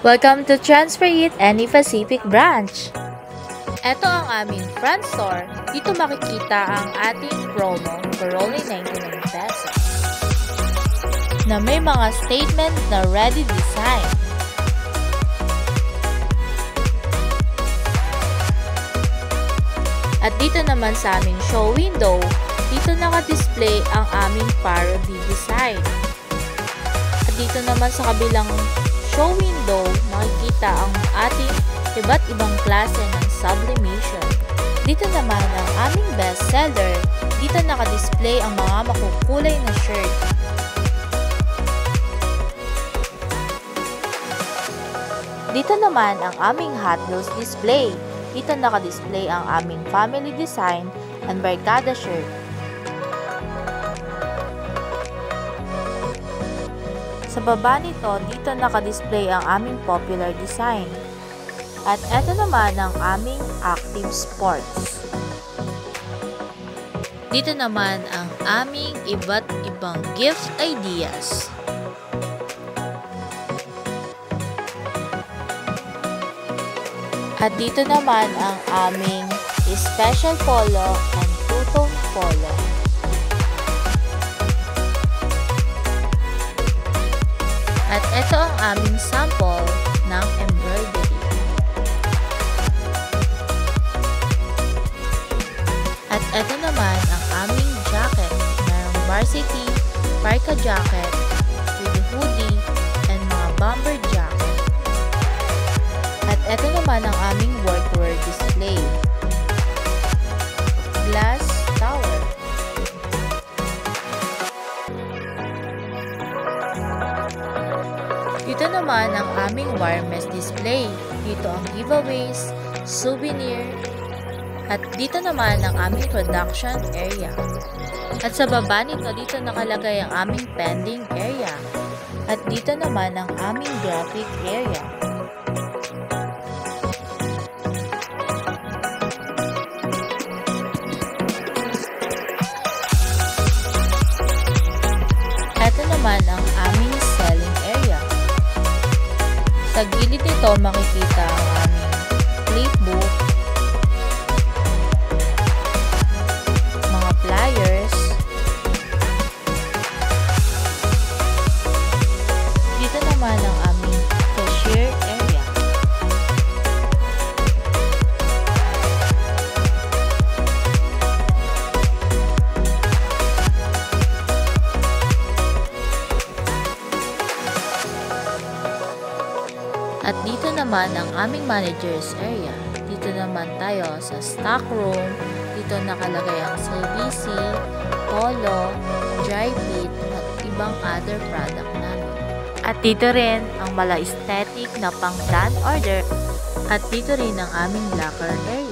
Welcome to Transfer It Any Pacific Branch. Ito ang aming front store. Dito makikita ang ating promo for only 99 pesos na may mga statement na ready design. At dito naman sa aming show window, dito naka-display ang aming parody design. At dito naman sa kabilang show window, makikita ang ating iba't ibang klase ng sublimation. Dito naman ang aming best seller. Dito naka-display ang mga makukulay na shirt. Dito naman ang aming Hot Wheels display. Dito naka-display ang aming family design and barkada shirt. Sa baba nito, dito naka-display ang aming popular design. At eto naman ang aming active sports. Dito naman ang aming iba't ibang gift ideas. At dito naman ang aming special polo and two-tone polo. At ito ang aming sample ng embroidery. At ito naman ang aming jacket. Mayroong varsity, parka jacket, with hoodie, and mga bomber jacket. At ito naman ang aming workwear display. Glass tower. Dito naman ang aming wire mesh display. Dito ang giveaways, souvenir, at dito naman ang aming production area. At sa baba nito, dito nakalagay ang aming pending area. At dito naman ang aming graphic area. Ito naman ang aming selling area. Sa gilid nito makikita ang aming flipbook, mga flyers. Dito naman ang aming cashier area. At dito naman ang aming manager's area. Dito naman tayo sa stock room. Dito nakalagay ang CBC, polo, dry fit, at ibang other product namin. At dito rin ang mala aesthetic na pang brand order. At dito rin ang aming locker area.